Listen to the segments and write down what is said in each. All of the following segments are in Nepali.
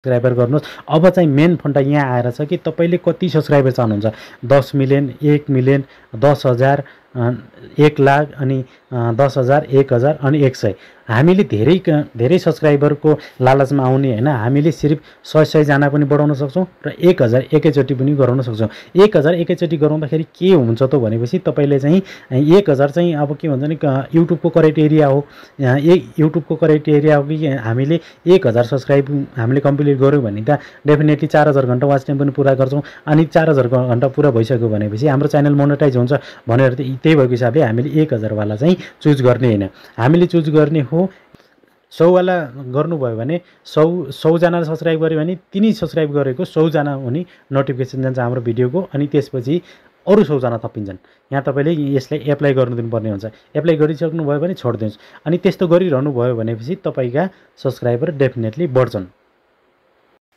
सब्सक्राइबर गर्नुहोस्। अब चाहिँ मेन फन्टा यहाँ आएर छ कि तपाईँले कति सब्सक्राइबर चाहनुहुन्छ, 10 मिलियन, 1 मिलियन, 10,000, 1 लाख, अनि 10,000, 1,000 अनि 100। हामीले धेरै सब्सक्राइबरको लालचमा आउने होइन, हामीले सिर्फ 100 जना पनि बढाउन सक्छौँ र 1,000 एकैचोटि पनि गराउन सक्छौँ। 1,000 एकैचोटि गराउँदाखेरि के हुन्छ त भनेपछि तपाईँले चाहिँ 1,000 चाहिँ अब के भन्छ नि युट्युबको क्राइटेरिया हो, युट्युबको क्राइटेरिया हो कि हामीले 1,000 सब्सक्राइब हामीले कम्प्लिट गऱ्यौँ भने त डेफिनेटली 4,000 घन्टा वाच टाइम पनि पुरा गर्छौँ। अनि 4,000 घन्टा पुरा भइसक्यो भनेपछि हाम्रो च्यानल मोनेटाइज हुन्छ भनेर त्यही भएको हिसाबले हामीले 1,000 वाला चाहिँ चुज गर्ने होइन, हामीले चुज गर्ने हो 100 वाला गर्नुभयो भने 100 जनाले सब्सक्राइब गर्यो भने तिनी सब्सक्राइब गरेको 100 जना हुने नोटिफिकेसन जान्छ हाम्रो भिडियोको, अनि त्यसपछि अरू 100 जना थपिन्छन्। यहाँ तपाईँले यसलाई एप्लाई गर्नु दिनुपर्ने हुन्छ। एप्लाई गरिसक्नु भयो भने छोडिदिनुहोस्। अनि त्यस्तो गरिरहनु भयो भनेपछि तपाईँका सब्सक्राइबर डेफिनेटली बढ्छन्।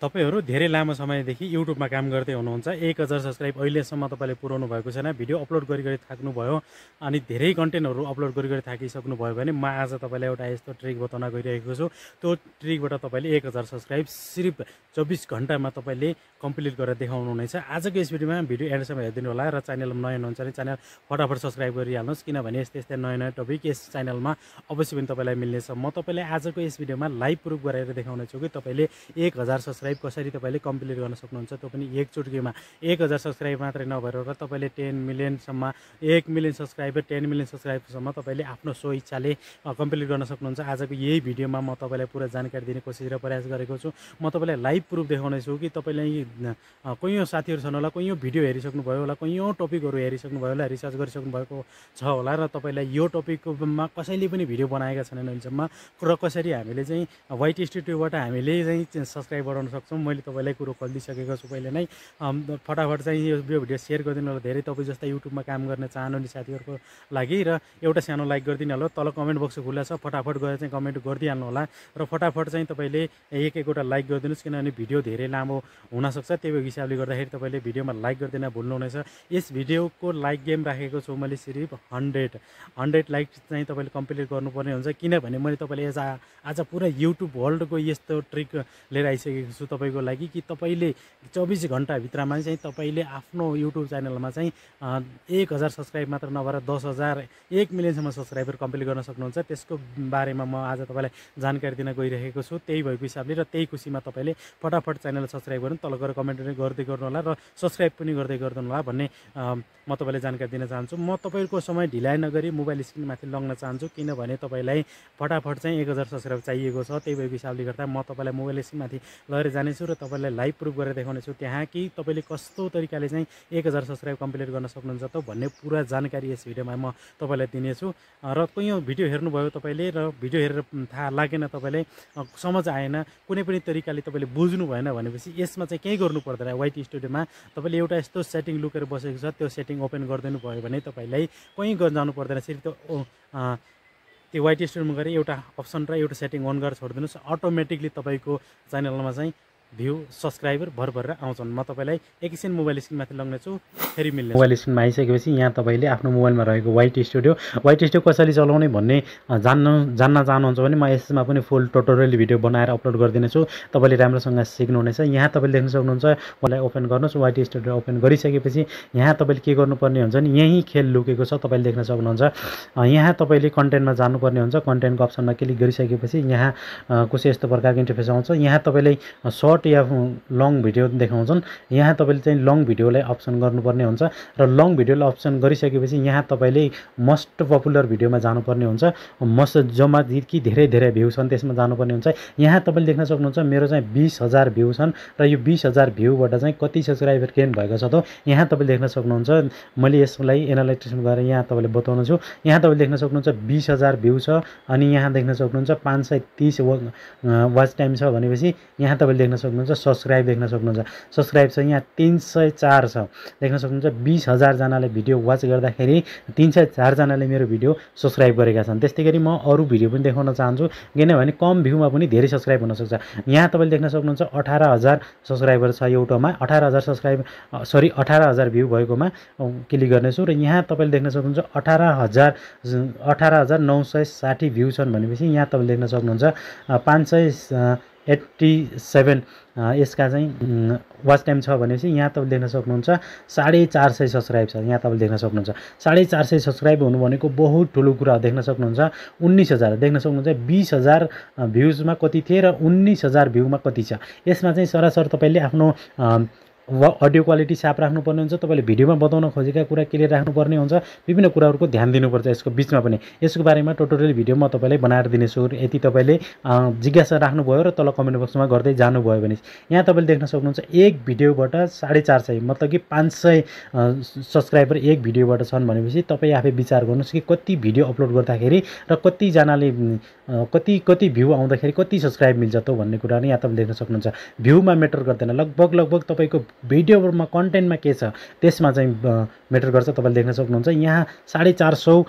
तपाईहरु धेरै लामो समयदेखि युट्युबमा काम गर्दै हुनुहुन्छ, 1,000 सब्सक्राइब अहिलेसम्म तपाईले पुर्याउनु भएको छैन, भिडियो अपलोड गरी थाक्नु भयो अनि धेरै कन्टेन्टहरु अपलोड गरी थाकिसक्नु भयो भने म आज तपाईलाई एउटा यस्तो ट्रिक बताउन गइरहेको छु। त्यो ट्रिकबाट तपाईले 1,000 सब्सक्राइब सिर्फ 24 घण्टामा तपाईले कम्प्लिट गरेर देखाउनु हुनेछ। आजको यस भिडियोमा भिडियो एन्डसम्म हेर्दिनु होला र च्यानलमा नयाँ हुनुहुन्छ भने च्यानल फटाफट सब्सक्राइब गरिहाल्नुहोस्, किनभने यस्तै नयाँ टपिक यस च्यानलमा अवश्य पनि तपाईलाई मिल्नेछ। म तपाईलाई आजको यस भिडियोमा लाइभ प्रुफ गरेर देखाउने छु कि तपाईले 1,000 सब्सक्राइब कसरी तपाईले कम्प्लिट गर्न सक्नुहुन्छ, त्यो पनि एक चुटकीमा। 1,000 सब्सक्राइब मात्रै नभएर तपाईले 10 मिलियनसम्म, 1 मिलियन सब्सक्राइबर, 10 मिलियन सब्सक्राइबसम्म तपाईले आफ्नो सो इच्छाले कम्प्लिट गर्न सक्नुहुन्छ। आजको यही भिडियोमा म तपाईलाई पुरा जानकारी दिने कोसिस र प्रयास गरेको छु। म तपाईलाई लाइभ प्रुफ देखाउने छु कि तपाईले कयौं साथीहरु छन् होला, कयौं भिडियो हेरिसक्नु भयो होला, कयौं टपिकहरु हेरिसक्नु भयो होला, रिसर्च गरिसक्नु भएको छ होला र तपाईलाई यो टपिकमा कसैले पनि भिडियो बनाएका छैनन् अहिलेसम्म र कसरी हामीले चाहिँ वाइट स्टुडियोबाट हामीले चाहिँ सब्सक्राइब बढाउन सक्छौं। मैले तपाईलाई कुरो खोलिदिसकेको छु पहिले नै। फटाफट चाहिँ यो भिडियो शेयर गरिदिनु होला धेरै तपाई जस्ता युट्युबमा काम गर्ने चाहनुहुने साथीहरुको लागि, र एउटा सानो लाइक गरिदिनु होला। तल कमेन्ट बक्स खुला छ, फटाफट गएर चाहिँ कमेन्ट गरिदिहाल्नु होला र फटाफट चाहिँ तपाईले एक-एकवटा लाइक गरिदिनुस्, किनभने भिडियो धेरै लामो हुन सक्छ। त्यही हिसाबले गर्दाखेरि तपाईले भिडियोमा लाइक गरिदिन भुल्नुहुनेछ। यस भिडियोको लाइक गेम राखेको छु मैले सिर्फ 100 लाइक चाहिँ तपाईले कम्प्लिट गर्नुपर्ने हुन्छ, किनभने मैले तपाईले आज पुरा युट्युब वर्ल्डको यस्तो ट्रिक लिएर आइसकेको छु तपाईको लागि कि तपाईले 24 घण्टा भित्रमा चाहिँ तपाईले आफ्नो युट्युब च्यानलमा चाहिँ 1,000 सब्सक्राइब मात्र नभएर 10,000, 1 मिलियनसम्म सब्सक्राइबर कम्प्लिट गर्न सक्नुहुन्छ। त्यसको बारेमा म आज तपाईलाई जानकारी दिन गइरहेको छु। त्यही भएको हिसाबले र त्यही खुसीमा तपाईले फटाफट च्यानल सब्सक्राइब गर्नु, तल गएर कमेन्ट गर्दै गर्नु होला र सब्सक्राइब पनि गर्दै गर्नु होला भन्ने म तपाईलाई जानकारी दिन चाहन्छु। म तपाईको समय ढिलाइ नगरी मोबाइल स्क्रिनमाथि लग्न चाहन्छु, किनभने तपाईलाई फटाफट चाहिँ 1,000 सब्सक्राइब चाहिएको छ। त्यही भएको हिसाबले गर्दा म तपाईलाई मोबाइल स्क्रिनमाथि लगेर जानेछु र तपाईलाई लाइभ प्रुफ गरेर देखाउनेछु त्यहाँ कि तपाईले कस्तो तरिकाले चाहिँ 1,000 सब्सक्राइब कम्प्लिट गर्न सक्नुहुन्छ त भन्ने पुरा जानकारी यस भिडियोमा म तपाईलाई दिनेछु। र कयौं भिडियो हेर्नुभयो तपाईले र भिडियो हेरेर थाहा लागेन, तपाईले समझ आएन, कुनै पनि तरिकाले तपाईले बुझ्नु भएन भनेपछि यसमा चाहिँ केही गर्नु पर्दैन। वाइट स्टुडियोमा तपाईले एउटा यस्तो सेटिङ लुकेर बसेको छ, त्यो सेटिङ ओपन गरिदिनु भयो भने तपाईलाई कहीँ जानु पर्दैन। सिर्फ त्यो वाइट स्टुडियोमा गएर एउटा अप्सन र एउटा सेटिङ अन गरेर छोडिदिनुस्, अटोमेटिकली तपाईको च्यानलमा चाहिँ भ्यू सब्सक्राइबर भरभर आउँछन्। म तपाईलाई एकैछिन मोबाइल स्क्रिनमाथि लग्ने छु, फेरि मिल्ने। मोबाइल स्क्रिनमा आइसकेपछि यहाँ तपाईले आफ्नो मोबाइलमा रहेको वाइट स्टुडियो कसरी चलाउने भन्ने जान्न चाहनुहुन्छ भने म यसमा पनि फुल ट्युटोरियल भिडियो बनाएर अपलोड गरिदिने छु। तपाईले राम्रोसँग सिक्नुहुनेछ। यहाँ तपाईले देख्न सक्नुहुन्छ, मलाई ओपन गर्नुस्। वाइट स्टुडियो ओपन गरिसकेपछि यहाँ तपाईले के गर्नुपर्ने हुन्छ नि, यही खेल लुकेको छ, तपाईले देख्न सक्नुहुन्छ। यहाँ तपाईले कन्टेन्टमा जानुपर्ने हुन्छ। कन्टेन्टको अप्सनमा क्लिक गरिसकेपछि यहाँ कुनै यस्तो प्रकारको इन्टरफेस आउँछ। यहाँ तपाईले सर्ट या लङ भिडियो देखाउँछन्। यहाँ तपाईले चाहिँ लङ भिडियोलाई अप्सन गर्नुपर्ने हुन्छ र लङ भिडियोलाई अप्सन गरिसकेपछि यहाँ तपाईले मोस्ट पपुलर भिडियोमा जानुपर्ने हुन्छ। जम्मा कि धेरै भ्यू छन् त्यसमा जानुपर्ने हुन्छ। यहाँ तपाईले देख्न सक्नुहुन्छ मेरो चाहिँ 20,000 भ्यू छन् र यो 20,000 भ्यूबाट चाहिँ कति सब्सक्राइबर गेन भएको छ त यहाँ तपाईले देख्न सक्नुहुन्छ। मैले यसलाई एनालाइजेसन गरेर यहाँ तपाईले बताउनु छु। यहाँ तपाईले देख्न सक्नुहुन्छ 20,000 भ्यू छ अनि यहाँ देख्न सक्नुहुन्छ 530 वाच टाइम छ भनेपछि यहाँ तपाईले देख्न सक्नुहुन्छ सब्सक्राइब देख्न सक्नुहुन्छ। सब्सक्राइब छ यहाँ 304 छ देख्न सक्नुहुन्छ। 20,000 जनाले भिडियो वाच गर्दाखेरि 304 जनाले मेरो भिडियो सब्सक्राइब गरेका छन्। त्यस्तै गरी म अरू भिडियो पनि देखाउन चाहन्छु, किनभने कम भ्यूमा पनि धेरै सब्सक्राइब हुन सक्छ। यहाँ तपाईले देख्न सक्नुहुन्छ 18,000 सब्सक्राइबर छ एउटामा, 18,000 भ्यू भएकोमा क्लिक गर्नेछु र यहाँ तपाईले देख्न सक्नुहुन्छ 18,960 भ्यू छन् भनेपछि यहाँ तपाईले देख्न सक्नुहुन्छ 87 यसका चाहिँ वाच टाइम छ भनेपछि यहाँ तपाईँले देख्न सक्नुहुन्छ 450 सब्सक्राइब छ। यहाँ तपाईँले देख्न सक्नुहुन्छ 450 सब्सक्राइब हुनु भनेको बहुत ठुलो कुरा हो। देख्न सक्नुहुन्छ 19,000 देख्न सक्नुहुन्छ 20,000 भ्युजमा कति थिए र 19,000 भ्यूमा कति छ। यसमा चाहिँ सरासर तपाईँले आफ्नो अडियो क्वालिटी साफ राख्नुपर्ने हुन्छ, तपाईँले भिडियोमा बताउन खोजेका कुरा क्लियर राख्नुपर्ने हुन्छ, विभिन्न कुराहरूको ध्यान दिनुपर्छ यसको बिचमा पनि। यसको बारेमा टुटोरियल भिडियो म तपाईँलाई बनाएर दिनेछु। यदि तपाईँले जिज्ञासा राख्नुभयो र तल कमेन्ट बक्समा गर्दै जानुभयो भने यहाँ तपाईँले देख्न सक्नुहुन्छ एक भिडियोबाट 450 मतलब कि 500 सब्सक्राइबर एक भिडियोबाट छन् भनेपछि तपाईँ आफै विचार गर्नुहोस् कि कति भिडियो अपलोड गर्दाखेरि र कतिजनाले कति भ्यू आउँदाखेरि कति सब्सक्राइब मिल्छ त भन्ने कुरा नै यहाँ तपाईँले देख्न सक्नुहुन्छ। भ्यूमा मेटर गर्दैन, लगभग तपाईँको भिडियोमा कन्टेन्टमा के छ त्यसमा चाहिँ मेटर गर्छ। तपाईँले देख्न सक्नुहुन्छ यहाँ 450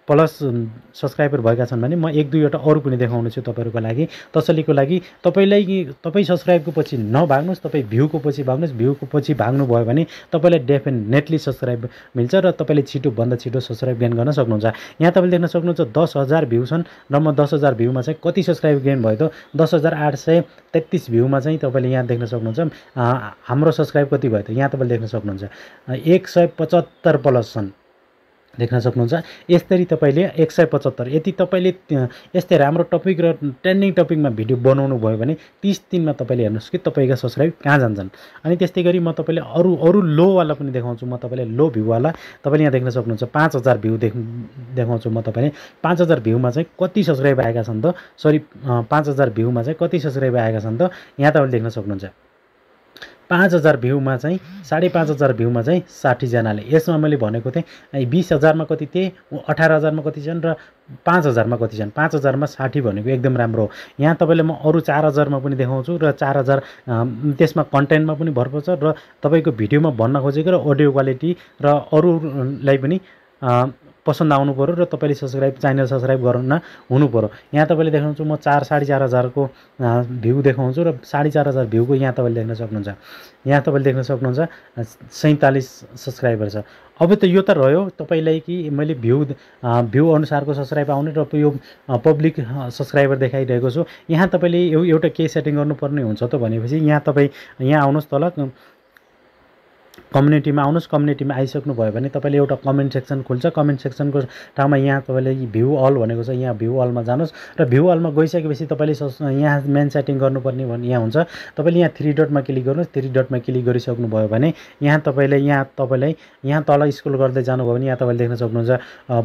प्लस सब्सक्राइबर भएका छन् भने म एक दुईवटा अरू पनि देखाउने छु तपाईँहरूको लागि। तसलीको लागि तपाईँ सब्सक्राइबको पछि नभाग्नुहोस्, तपाईँ भ्यूको पछि भाग्नुहोस्। भ्यूको पछि भाग्नुभयो भने तपाईँलाई डेफिनेटली सब्सक्राइब मिल्छ र तपाईँले छिटोभन्दा छिटो सब्सक्राइब गेन गर्न सक्नुहुन्छ। यहाँ तपाईँले देख्न सक्नुहुन्छ 10,000 भ्यू छन् र म 10,000 भ्यूमा चाहिँ कति सब्सक्राइब गेन भयो त 10,833 भ्यूमा चाहिँ तपाईँले यहाँ देख्न सक्नुहुन्छ हाम्रो सब्सक्राइब कति भयो त यहाँ तपाईँले देख्न सक्नुहुन्छ 175 प्लस छन्। देख्न सक्नुहुन्छ यसरी तपाईँले 175 यदि तपाईँले यस्तै राम्रो टपिक र ट्रेन्डिङ टपिकमा भिडियो बनाउनु भयो भने 30 दिनमा तपाईँले हेर्नुहोस् कि तपाईँका सब्सक्राइब कहाँ जान्छन्। अनि त्यस्तै गरी म तपाईँले अरू लोवाला पनि देखाउँछु। म तपाईँलाई लो भ्यूवाला तपाईँले यहाँ देख्न सक्नुहुन्छ 5,000 भ्यू देखाउँछु म तपाईँले। 5,000 भ्यूमा चाहिँ कति सब्सक्राइब आएका छन् त 5,000 भ्यूमा चाहिँ कति सब्सक्राइब आएका छन् त यहाँ तपाईँले देख्न सक्नुहुन्छ 5,000 भ्यूमा चाहिँ 5,500 भ्यूमा चाहिँ 60 जनाले। यसमा मैले भनेको थिएँ 20,000मा कति थिए, 18,000मा कति छन् र 5,000मा कति छन्। 5,000मा 60 भनेको एकदम राम्रो हो। यहाँ तपाईँले म अरू 4,000मा पनि देखाउँछु र 4,000 त्यसमा कन्टेन्टमा पनि भर पर्छ र तपाईँको भिडियोमा भन्न खोजेको र अडियो क्वालिटी र अरूलाई पनि पसन्द आउनु पर्यो र तपाईँले च्यानल सब्सक्राइब गर्न हुनु पर्यो। यहाँ तपाईँले देख्नुहुन्छ म 4,500को भ्यू देखाउँछु र 4,500 भ्यूको यहाँ तपाईँले देख्न सक्नुहुन्छ। यहाँ तपाईँले देख्न सक्नुहुन्छ 47 सब्सक्राइबर छ। अब त यो त रह्यो तपाईँलाई कि मैले भ्यू अनुसारको सब्सक्राइब आउने र यो पब्लिक सब्सक्राइबर देखाइरहेको छु। यहाँ तपाईँले एउटा के सेटिङ गर्नुपर्ने हुन्छ त भनेपछि यहाँ तपाईँ यहाँ आउनुहोस् तल कम्युनिटीमा आउनुहोस्। कम्युनिटीमा आइसक्नु भयो भने तपाईँले एउटा कमेन्ट सेक्सन खुल्छ। कमेन्ट सेक्सनको ठाउँमा यहाँ तपाईँले भ्यू अल भनेको छ, यहाँ भ्यू अलमा जानुहोस् र भ्यू अलमा गइसकेपछि तपाईँले यहाँ मेन सेटिङ गर्नुपर्ने भने यहाँ हुन्छ। तपाईँले यहाँ 3 डटमा क्लिक गर्नुहोस्। 3 डटमा क्लिक गरिसक्नु भयो भने यहाँ तपाईँलाई यहाँ तल स्क्रोल गर्दै जानुभयो भने यहाँ तपाईँले देख्न सक्नुहुन्छ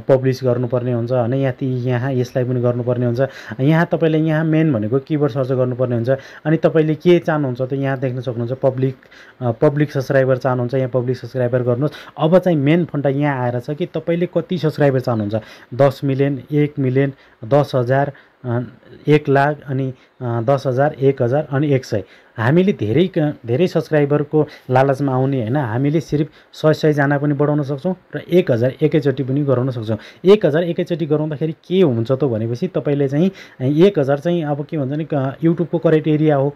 पब्लिस गर्नुपर्ने हुन्छ होइन। यहाँ यसलाई पनि गर्नुपर्ने हुन्छ। यहाँ तपाईँले यहाँ मेन भनेको किवर्ड सर्च गर्नुपर्ने हुन्छ। अनि तपाईँले के चाहनुहुन्छ त यहाँ देख्न सक्नुहुन्छ पब्लिक सब्सक्राइबर चाहनुहुन्छ, यहाँ पब्लिक सब्सक्राइबर गर्नुहोस्। अब चाहिँ मेन फन्टा यहाँ आएर छ कि तपाईँले कति सब्सक्राइबर चाहनुहुन्छ। 10 मिलियन, 1 मिलियन, 10,000, 1 लाख अनि 10,000, 1,000 अनि 100। हामीले धेरै सब्सक्राइबरको लालचमा आउने होइन। हामीले सिर्फ 100 जना पनि बढाउन सक्छौँ र 1,000 एकैचोटि पनि गराउन सक्छौँ। 1,000 एकैचोटि गराउँदाखेरि के हुन्छ त भनेपछि तपाईँले चाहिँ 1,000 चाहिँ अब के भन्छ नि युट्युबको क्राइटेरिया हो।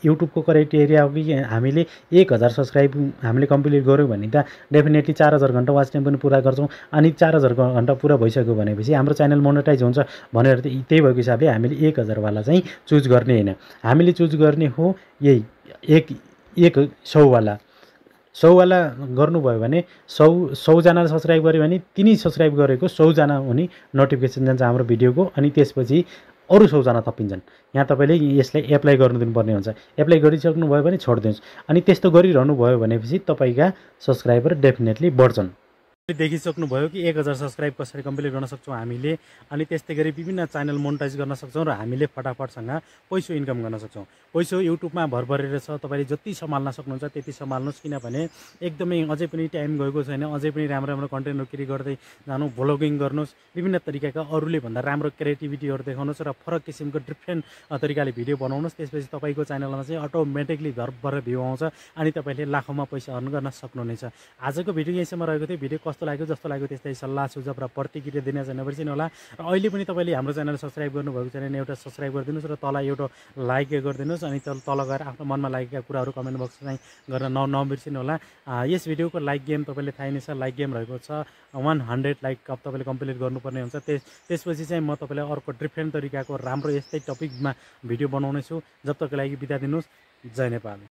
युट्युबको क्राइटेरिया हो कि हामीले 1,000 सब्सक्राइब हामीले कम्प्लिट गऱ्यौँ भने त डेफिनेटली 4,000 घन्टा वाच टाइम पनि पुरा गर्छौँ। अनि 4,000 घन्टा पुरा भइसक्यो भनेपछि हाम्रो च्यानल मोनेटाइज हुन्छ भनेर त्यही भएको हिसाबले हामीले 1,000 वाला चाहिँ चुज गर्ने होइन। हामीले चुज गर्ने हो यही 100 वाला। 100 वाला गर्नुभयो भने 100 जनाले सब्सक्राइब गर्यो भने तिनी सब्सक्राइब गरेको 100 जना हुने नोटिफिकेसन जान्छ हाम्रो भिडियोको। अनि त्यसपछि अरू 100 जना थपिन्छन्। यहाँ तपाईँले यसलाई एप्लाई गर्नु दिनुपर्ने हुन्छ। एप्लाई गरिसक्नु भयो भने छोडिदिनुहोस्। अनि त्यस्तो गरिरहनु भयो भनेपछि तपाईँका सब्सक्राइबर डेफिनेटली बढ्छन्। देखिसक्नुभयो कि 1,000 सब्सक्राइब कसरी कम्प्लिट गर्न सक्छौँ हामीले। अनि त्यस्तै गरी विभिन्न च्यानल मोनेटाइज गर्न सक्छौँ र हामीले फटाफटसँग पैसा इन्कम गर्न सक्छौँ। पैसा युट्युबमा भर परेर छ। तपाईँले जति सम्हाल्न सक्नुहुन्छ त्यति सम्हाल्नुहोस्, किनभने एकदमै अझै पनि टाइम गएको छैन। अझै पनि राम्रो कन्टेन्टहरू क्रिएट गर्दै जानु, भ्लगिङ गर्नुहोस्, विभिन्न तरिकाका अरूले भन्दा राम्रो क्रिएटिभिटीहरू देखाउनुहोस् र फरक किसिमको डिफ्रेन्ट तरिकाले भिडियो बनाउनुहोस्। त्यसपछि तपाईँको च्यानलमा चाहिँ अटोमेटिकली भर भ्यू आउँछ अनि तपाईँले लाखौँमा पैसा अर्न गर्न सक्नुहुनेछ। आजको भिडियो यहीँसम्म रहेको थियो। भिडियो कस्तो कस्तो लाग्यो त्यस्तै सल्लाह सुझाव र प्रतिक्रिया दिन चाहिँ नबिर्सिनु होला। र अहिले पनि तपाईँले हाम्रो च्यानल सब्सक्राइब गर्नुभएको छ भने एउटा सब्सक्राइब गरिदिनुहोस् र तल एउटा लाइक गरिदिनुहोस् अनि तल गएर आफ्नो मनमा लागेका कुराहरू कमेन्ट बक्स चाहिँ गर्न नबिर्सिनु होला। यस भिडियोको लाइक गेम तपाईँले थाहै नै छ, लाइक गेम रहेको छ 100 लाइक तपाईँले कम्प्लिट गर्नुपर्ने हुन्छ। त्यसपछि चाहिँ म तपाईँलाई अर्को डिफ्रेन्ट तरिकाको राम्रो यस्तै टपिकमा भिडियो बनाउनेछु। जब तकको लागि बिदा दिनुहोस्। जय नेपाल।